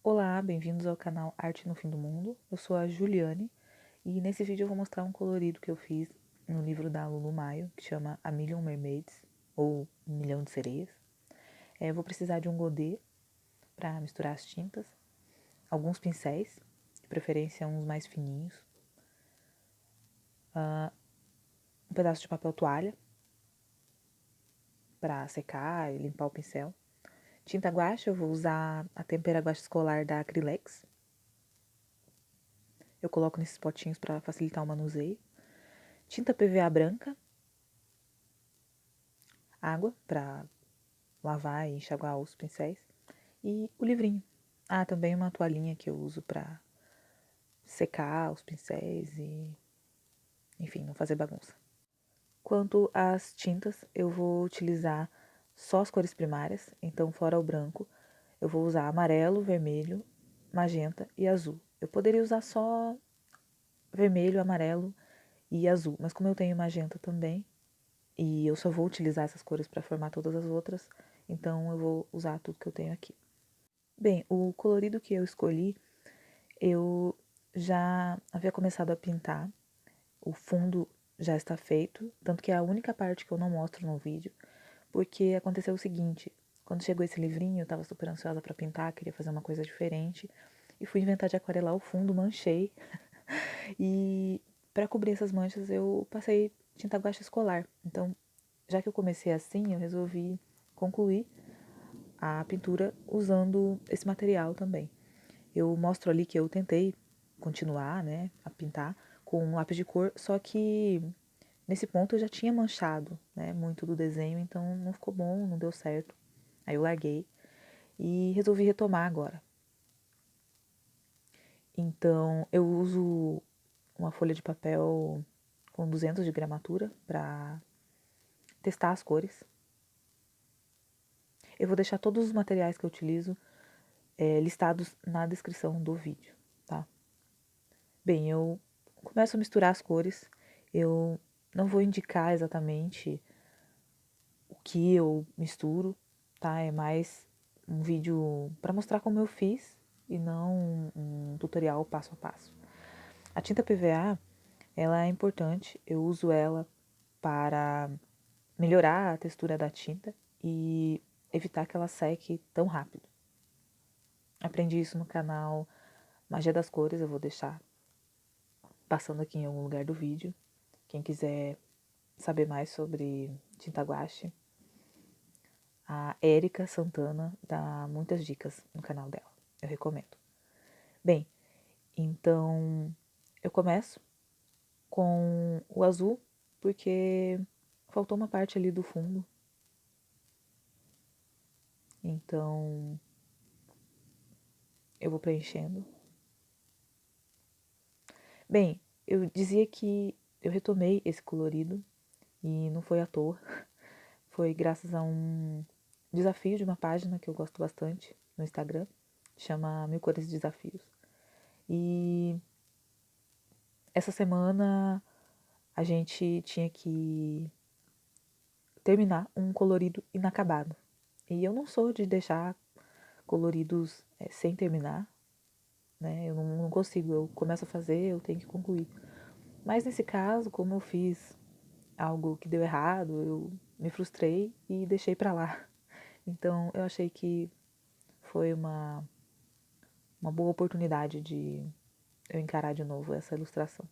Olá, bem-vindos ao canal Arte no Fim do Mundo. Eu sou a Juliane e nesse vídeo eu vou mostrar um colorido que eu fiz no livro da Lulu Maio, que chama A Million Mermaids, ou Um Milhão de Sereias. Eu vou precisar de um godê para misturar as tintas, alguns pincéis, de preferência uns mais fininhos, um pedaço de papel toalha para secar e limpar o pincel. Tinta guache, eu vou usar a tempera guache escolar da Acrylex. Eu coloco nesses potinhos para facilitar o manuseio. Tinta PVA branca, água para lavar e enxaguar os pincéis e o livrinho. Também uma toalhinha que eu uso para secar os pincéis e, enfim, não fazer bagunça. Quanto às tintas, eu vou utilizar só as cores primárias, então fora o branco, eu vou usar amarelo, vermelho, magenta e azul. Eu poderia usar só vermelho, amarelo e azul, mas como eu tenho magenta também, e eu só vou utilizar essas cores para formar todas as outras, então eu vou usar tudo que eu tenho aqui. Bem, o colorido que eu escolhi, eu já havia começado a pintar, o fundo já está feito, tanto que é a única parte que eu não mostro no vídeo, porque aconteceu o seguinte, quando chegou esse livrinho, eu estava super ansiosa para pintar, queria fazer uma coisa diferente, e fui inventar de aquarelar o fundo, manchei, e para cobrir essas manchas eu passei tinta guache escolar. Então, já que eu comecei assim, eu resolvi concluir a pintura usando esse material também. Eu mostro ali que eu tentei continuar, né, a pintar com um lápis de cor, só que nesse ponto eu já tinha manchado, né, muito do desenho, então não ficou bom, não deu certo. Aí eu larguei e resolvi retomar agora. Então eu uso uma folha de papel com 200 de gramatura para testar as cores. Eu vou deixar todos os materiais que eu utilizo listados na descrição do vídeo, tá? Bem, eu começo a misturar as cores. Eu não vou indicar exatamente o que eu misturo, tá? É mais um vídeo para mostrar como eu fiz e não um tutorial passo a passo. A tinta PVA, ela é importante. Eu uso ela para melhorar a textura da tinta e evitar que ela seque tão rápido. Aprendi isso no canal Magia das Cores, eu vou deixar passando aqui em algum lugar do vídeo. Quem quiser saber mais sobre tinta guache, a Érica Santana dá muitas dicas no canal dela, eu recomendo. Bem, então eu começo com o azul, porque faltou uma parte ali do fundo. Então eu vou preenchendo. Bem, eu dizia que eu retomei esse colorido e não foi à toa. Foi graças a um desafio de uma página que eu gosto bastante no Instagram, chama Mil Cores de Desafios. E essa semana a gente tinha que terminar um colorido inacabado. E eu não sou de deixar coloridos sem terminar, né? Eu não consigo, eu começo a fazer, eu tenho que concluir. Mas nesse caso, como eu fiz algo que deu errado, eu me frustrei e deixei pra lá. Então eu achei que foi uma boa oportunidade de eu encarar de novo essa ilustração.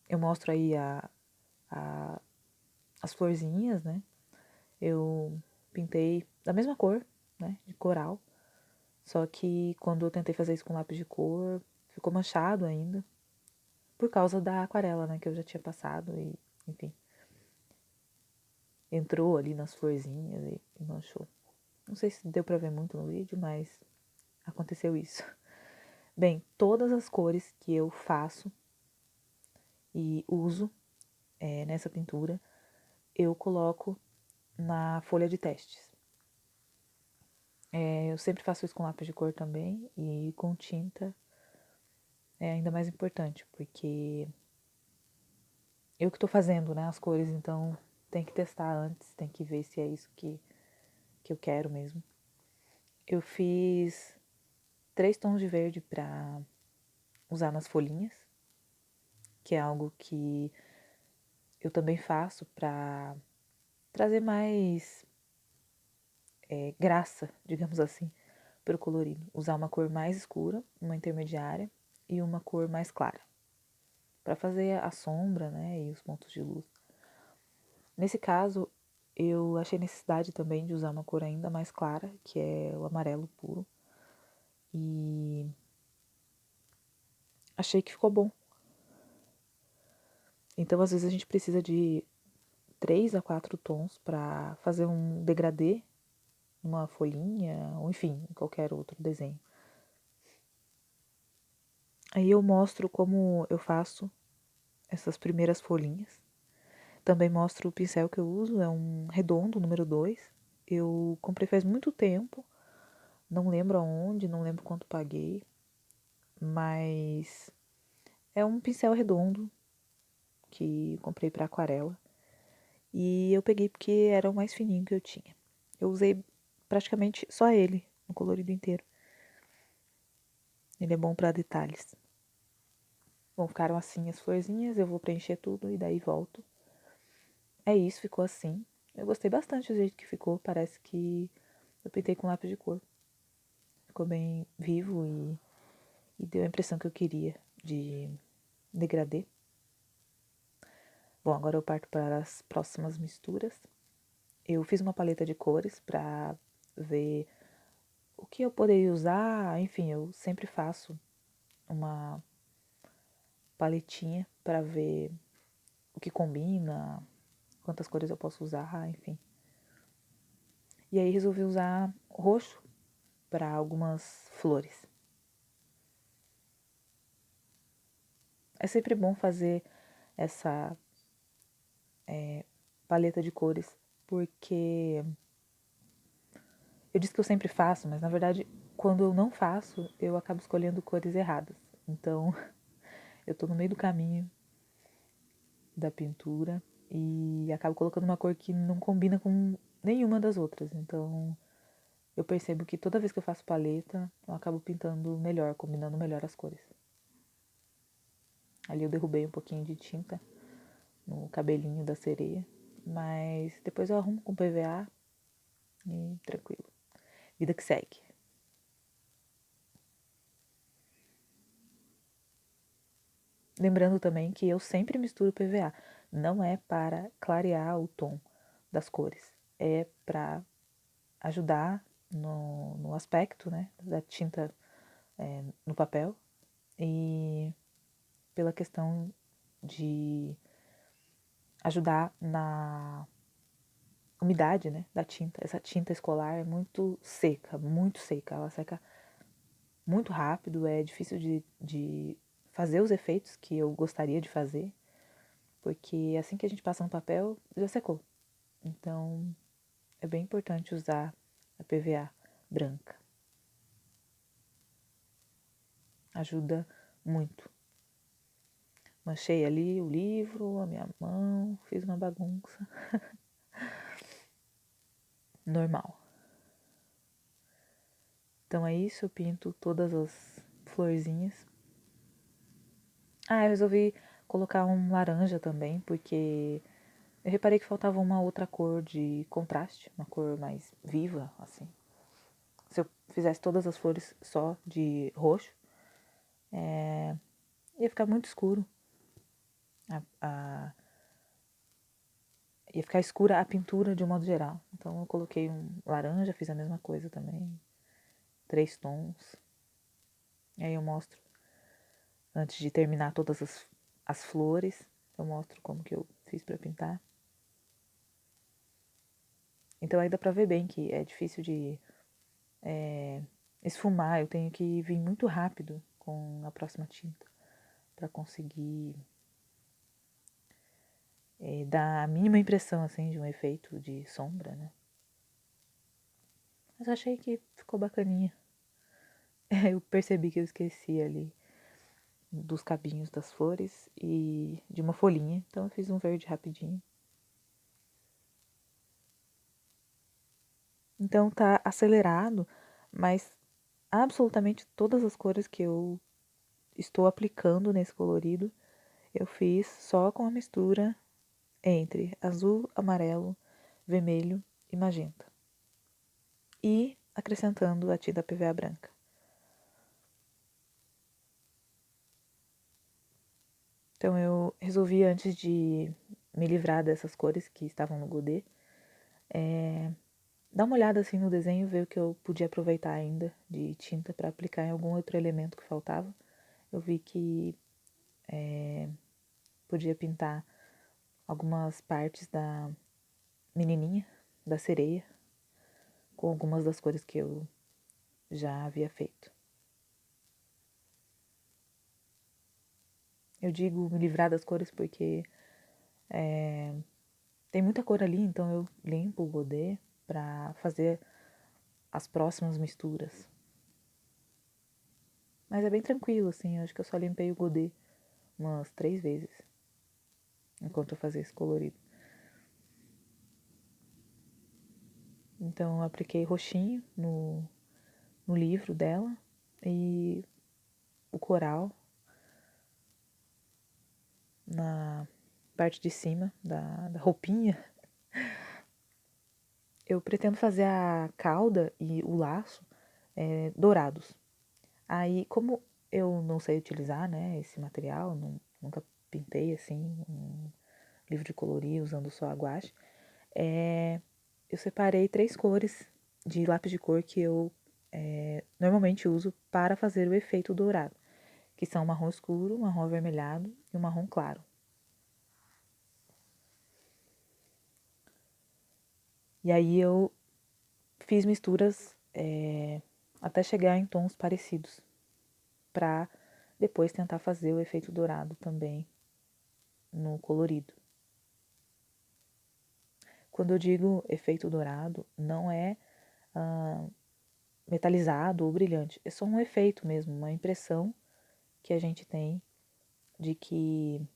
Eu mostro aí a, as florzinhas, né? Eu pintei da mesma cor, né? De coral. Só que quando eu tentei fazer isso com lápis de cor, ficou manchado ainda. Por causa da aquarela, né? Que eu já tinha passado e, enfim. Entrou ali nas florzinhas e manchou. Não sei se deu pra ver muito no vídeo, mas aconteceu isso. Bem, todas as cores que eu faço e uso nessa pintura, eu coloco na folha de testes. Eu sempre faço isso com lápis de cor também e com tinta é ainda mais importante, porque eu que estou fazendo, né, as cores, então tem que testar antes, tem que ver se é isso que eu quero mesmo. Eu fiz 3 tons de verde para usar nas folhinhas, que é algo que eu também faço para trazer mais graça, digamos assim, para o colorido. Usar uma cor mais escura, uma intermediária e uma cor mais clara, para fazer a sombra, né, e os pontos de luz. Nesse caso, eu achei necessidade também de usar uma cor ainda mais clara, que é o amarelo puro, e achei que ficou bom. Então, às vezes a gente precisa de 3 a 4 tons para fazer um degradê numa folhinha, ou enfim, em qualquer outro desenho. Aí eu mostro como eu faço essas primeiras folhinhas. Também mostro o pincel que eu uso, é um redondo, número 2. Eu comprei faz muito tempo, não lembro aonde, não lembro quanto paguei, mas é um pincel redondo que comprei para aquarela. E eu peguei porque era o mais fininho que eu tinha. Eu usei praticamente só ele, no colorido inteiro. Ele é bom para detalhes. Bom, ficaram assim as florzinhas, eu vou preencher tudo e daí volto. É isso, ficou assim. Eu gostei bastante do jeito que ficou, parece que eu pintei com lápis de cor. Ficou bem vivo e deu a impressão que eu queria de degradê. Bom, agora eu parto para as próximas misturas. Eu fiz uma paleta de cores para ver o que eu poderia usar. Enfim, eu sempre faço uma paletinha para ver o que combina, quantas cores eu posso usar, enfim. E aí resolvi usar roxo para algumas flores. É sempre bom fazer essa paleta de cores, porque eu disse que eu sempre faço, mas na verdade, quando eu não faço, eu acabo escolhendo cores erradas. Então, eu tô no meio do caminho da pintura e acabo colocando uma cor que não combina com nenhuma das outras. Então, eu percebo que toda vez que eu faço paleta, eu acabo pintando melhor, combinando melhor as cores. Ali eu derrubei um pouquinho de tinta no cabelinho da sereia, mas depois eu arrumo com PVA e tranquilo. Vida que segue. Lembrando também que eu sempre misturo PVA. Não é para clarear o tom das cores. É para ajudar no aspecto, né, da tinta no papel. E pela questão de ajudar na umidade, né, da tinta. Essa tinta escolar é muito seca, muito seca. Ela seca muito rápido, é difícil de fazer os efeitos que eu gostaria de fazer, porque assim que a gente passa no papel, já secou. Então, é bem importante usar a PVA branca. Ajuda muito. Manchei ali o livro, a minha mão, fiz uma bagunça. Normal. Então é isso, eu pinto todas as florzinhas. Ah, eu resolvi colocar um laranja também, porque eu reparei que faltava uma outra cor de contraste, uma cor mais viva, assim. Se eu fizesse todas as flores só de roxo, ia ficar muito escuro. Ia ficar escura a pintura de um modo geral. Então eu coloquei um laranja, fiz a mesma coisa também. 3 tons. E aí eu mostro, antes de terminar todas as flores, eu mostro como que eu fiz pra pintar. Então aí dá pra ver bem que é difícil de esfumar. Eu tenho que vir muito rápido com a próxima tinta pra conseguir dar a mínima impressão assim de um efeito de sombra, né? Mas eu achei que ficou bacaninha. Eu percebi que eu esqueci ali dos cabinhos das flores e de uma folhinha, então eu fiz um verde rapidinho. Então tá acelerado, Mas absolutamente todas as cores que eu estou aplicando nesse colorido, eu fiz só com a mistura entre azul, amarelo, vermelho e magenta. E acrescentando a tinta PVA branca. Então eu resolvi, antes de me livrar dessas cores que estavam no godê, dar uma olhada assim no desenho, ver o que eu podia aproveitar ainda de tinta para aplicar em algum outro elemento que faltava. Eu vi que podia pintar algumas partes da menininha, da sereia, com algumas das cores que eu já havia feito. Eu digo me livrar das cores porque tem muita cor ali, então eu limpo o godê para fazer as próximas misturas. Mas é bem tranquilo, assim, eu acho que eu só limpei o godê umas 3 vezes enquanto eu fazia esse colorido. Então eu apliquei roxinho no livro dela e o coral na parte de cima da roupinha. Eu pretendo fazer a cauda e o laço dourados. Aí, como eu não sei utilizar, né, esse material, nunca pintei assim um livro de colorir usando só a guache, eu separei 3 cores de lápis de cor que eu normalmente uso para fazer o efeito dourado, que são o marrom escuro, o marrom avermelhado e o marrom claro. E aí eu fiz misturas até chegar em tons parecidos, para depois tentar fazer o efeito dourado também no colorido. Quando eu digo efeito dourado, não é metalizado ou brilhante, é só um efeito mesmo, uma impressão que a gente tem de que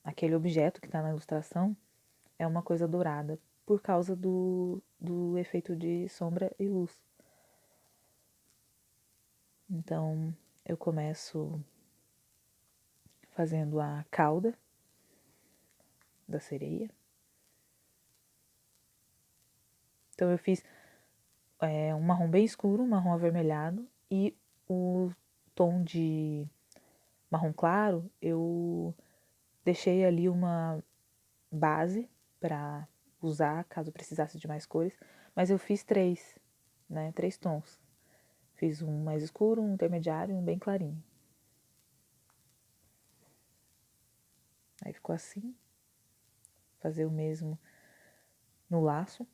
aquele objeto que está na ilustração é uma coisa dourada, por causa do efeito de sombra e luz. Então, eu começo fazendo a cauda da sereia. Então, eu fiz um marrom bem escuro, um marrom avermelhado, e o tom de marrom claro, eu deixei ali uma base para usar caso precisasse de mais cores, mas eu fiz 3, né, 3 tons. Fiz um mais escuro, um intermediário e um bem clarinho. Aí ficou assim. Fazer o mesmo no laço.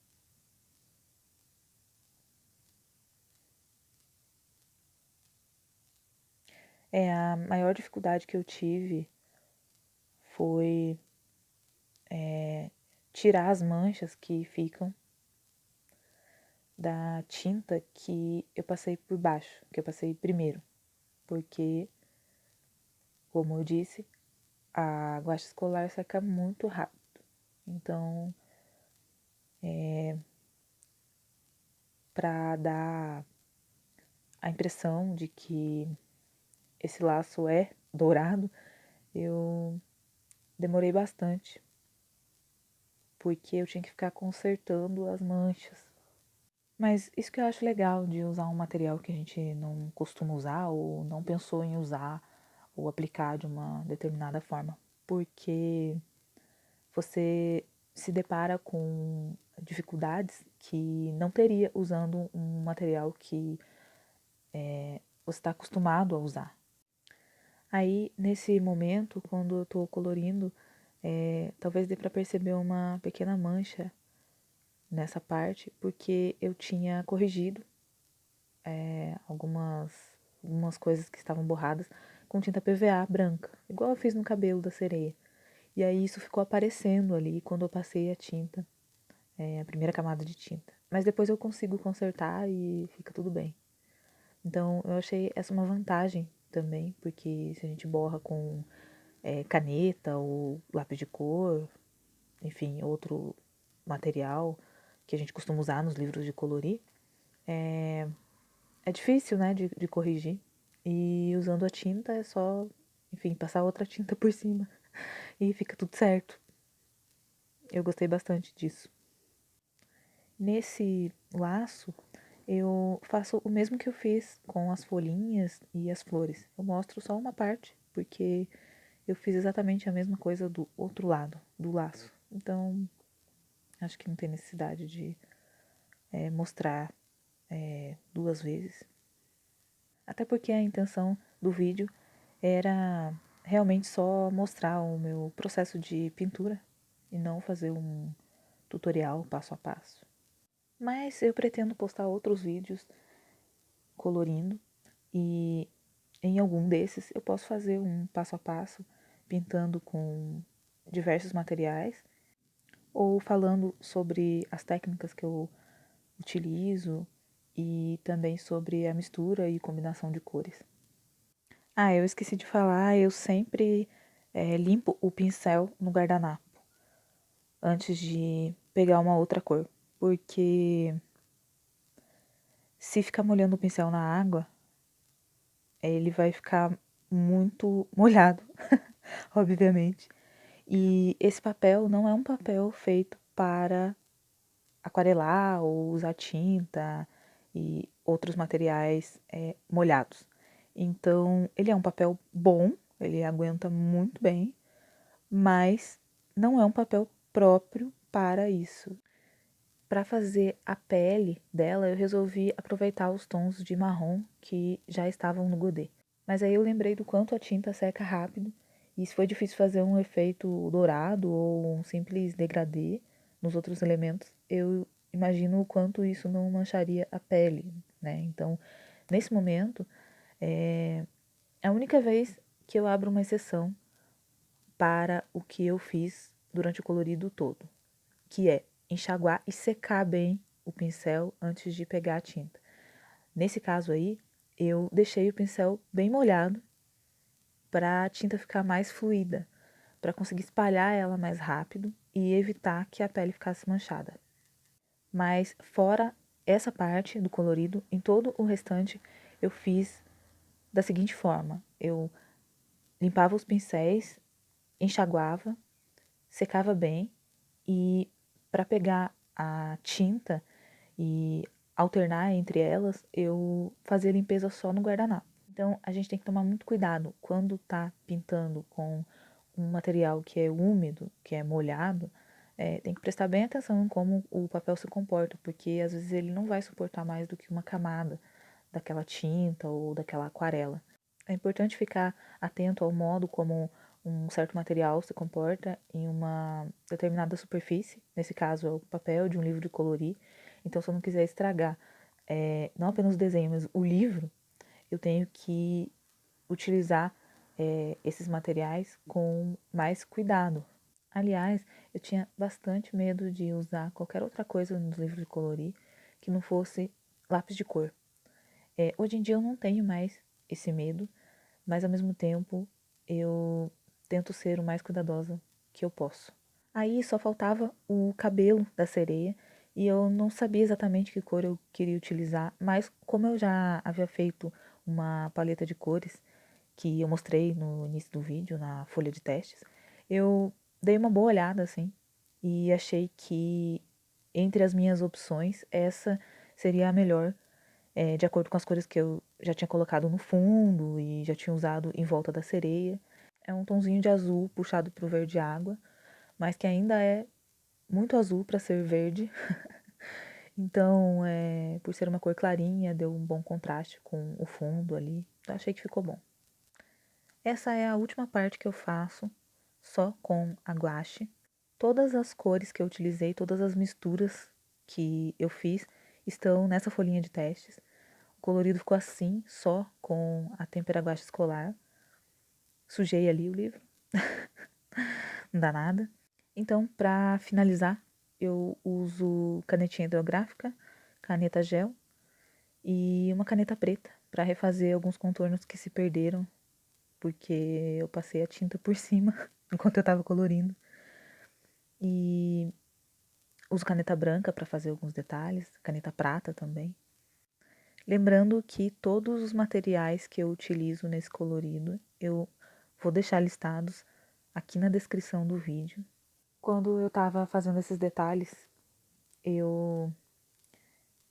A maior dificuldade que eu tive foi tirar as manchas que ficam da tinta que eu passei por baixo, que eu passei primeiro. Porque, como eu disse, a guache escolar seca muito rápido. Então, para dar a impressão de que esse laço é dourado, eu demorei bastante, porque eu tinha que ficar consertando as manchas. Mas isso que eu acho legal de usar um material que a gente não costuma usar ou não pensou em usar ou aplicar de uma determinada forma, porque você se depara com dificuldades que não teria usando um material que você está acostumado a usar. Aí, nesse momento, quando eu estou colorindo, talvez dê para perceber uma pequena mancha nessa parte, porque eu tinha corrigido algumas coisas que estavam borradas com tinta PVA branca, igual eu fiz no cabelo da sereia. E aí isso ficou aparecendo ali quando eu passei a tinta, a primeira camada de tinta. Mas depois eu consigo consertar e fica tudo bem. Então eu achei essa uma vantagem também, porque se a gente borra com caneta ou lápis de cor, enfim, outro material que a gente costuma usar nos livros de colorir, é difícil, né, de corrigir. E usando a tinta é só, enfim, passar outra tinta por cima e fica tudo certo. Eu gostei bastante disso. Nesse laço, eu faço o mesmo que eu fiz com as folhinhas e as flores. Eu mostro só uma parte, porque eu fiz exatamente a mesma coisa do outro lado, do laço. Então, acho que não tem necessidade de mostrar duas vezes. Até porque a intenção do vídeo era realmente só mostrar o meu processo de pintura e não fazer um tutorial passo a passo. Mas eu pretendo postar outros vídeos colorindo e em algum desses eu posso fazer um passo a passo pintando com diversos materiais ou falando sobre as técnicas que eu utilizo e também sobre a mistura e combinação de cores. Ah, eu esqueci de falar, eu sempre limpo o pincel no guardanapo antes de pegar uma outra cor, porque se ficar molhando o pincel na água, ele vai ficar muito molhado, obviamente. E esse papel não é um papel feito para aquarelar ou usar tinta e outros materiais molhados. Então, ele é um papel bom, ele aguenta muito bem, mas não é um papel próprio para isso. Para fazer a pele dela, eu resolvi aproveitar os tons de marrom que já estavam no godê. Mas aí eu lembrei do quanto a tinta seca rápido, e se foi difícil fazer um efeito dourado ou um simples degradê nos outros elementos, eu imagino o quanto isso não mancharia a pele, né? Então, nesse momento, é a única vez que eu abro uma exceção para o que eu fiz durante o colorido todo, que é enxaguar e secar bem o pincel antes de pegar a tinta. Nesse caso aí, eu deixei o pincel bem molhado para a tinta ficar mais fluida, para conseguir espalhar ela mais rápido e evitar que a pele ficasse manchada. Mas fora essa parte do colorido, em todo o restante eu fiz da seguinte forma: eu limpava os pincéis, enxaguava, secava bem e para pegar a tinta e alternar entre elas, eu fazia limpeza só no guardanapo. Então a gente tem que tomar muito cuidado quando tá pintando com um material que é úmido, que é molhado, tem que prestar bem atenção em como o papel se comporta, porque às vezes ele não vai suportar mais do que uma camada daquela tinta ou daquela aquarela. É importante ficar atento ao modo como um certo material se comporta em uma determinada superfície, nesse caso é o papel de um livro de colorir. Então, se eu não quiser estragar não apenas o desenho, mas o livro, eu tenho que utilizar esses materiais com mais cuidado. Aliás, eu tinha bastante medo de usar qualquer outra coisa nos livros de colorir que não fosse lápis de cor. Hoje em dia eu não tenho mais esse medo, mas ao mesmo tempo eu tento ser o mais cuidadosa que eu posso. Aí só faltava o cabelo da sereia e eu não sabia exatamente que cor eu queria utilizar, mas como eu já havia feito uma paleta de cores que eu mostrei no início do vídeo, na folha de testes, eu dei uma boa olhada assim e achei que entre as minhas opções essa seria a melhor, de acordo com as cores que eu já tinha colocado no fundo e já tinha usado em volta da sereia. É um tonzinho de azul puxado para o verde água, mas que ainda é muito azul para ser verde. Então, por ser uma cor clarinha, deu um bom contraste com o fundo ali. Então, achei que ficou bom. Essa é a última parte que eu faço só com a guache. Todas as cores que eu utilizei, todas as misturas que eu fiz estão nessa folhinha de testes. O colorido ficou assim, só com a tempera guache escolar. Sujei ali o livro, não dá nada. Então, para finalizar, eu uso canetinha hidrográfica, caneta gel e uma caneta preta para refazer alguns contornos que se perderam, porque eu passei a tinta por cima enquanto eu estava colorindo. E uso caneta branca para fazer alguns detalhes, caneta prata também. Lembrando que todos os materiais que eu utilizo nesse colorido, eu vou deixar listados aqui na descrição do vídeo. Quando eu estava fazendo esses detalhes, eu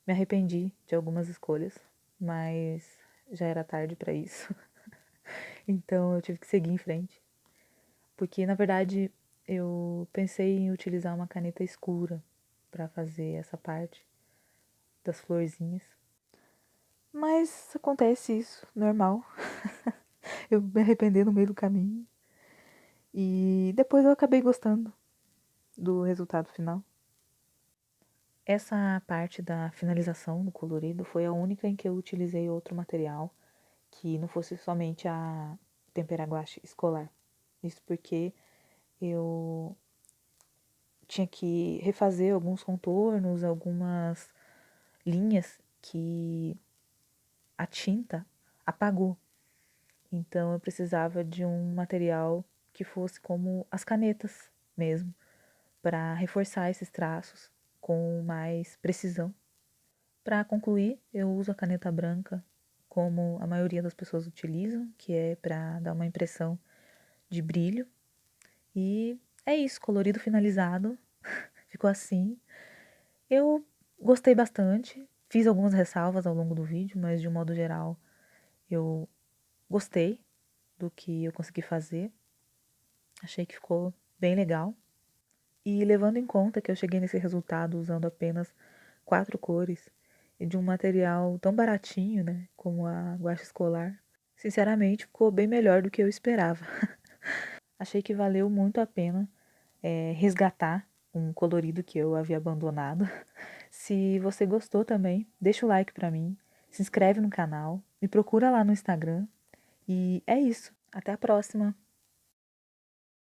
me arrependi de algumas escolhas, mas já era tarde para isso. Então eu tive que seguir em frente. Porque na verdade eu pensei em utilizar uma caneta escura para fazer essa parte das florzinhas. Mas acontece isso, normal. Eu me arrependi no meio do caminho. E depois eu acabei gostando do resultado final. Essa parte da finalização do colorido foi a única em que eu utilizei outro material que não fosse somente a tempera guache escolar. Isso porque eu tinha que refazer alguns contornos, algumas linhas que a tinta apagou. Então eu precisava de um material que fosse como as canetas mesmo, para reforçar esses traços com mais precisão. Para concluir, eu uso a caneta branca como a maioria das pessoas utilizam, que é para dar uma impressão de brilho. E é isso, colorido finalizado. Ficou assim. Eu gostei bastante, fiz algumas ressalvas ao longo do vídeo, mas de um modo geral eu gostei do que eu consegui fazer. Achei que ficou bem legal. E levando em conta que eu cheguei nesse resultado usando apenas 4 cores e de um material tão baratinho, né, como a guache escolar, sinceramente ficou bem melhor do que eu esperava. Achei que valeu muito a pena resgatar um colorido que eu havia abandonado. Se você gostou também, deixa o like pra mim, se inscreve no canal, me procura lá no Instagram e é isso. Até a próxima!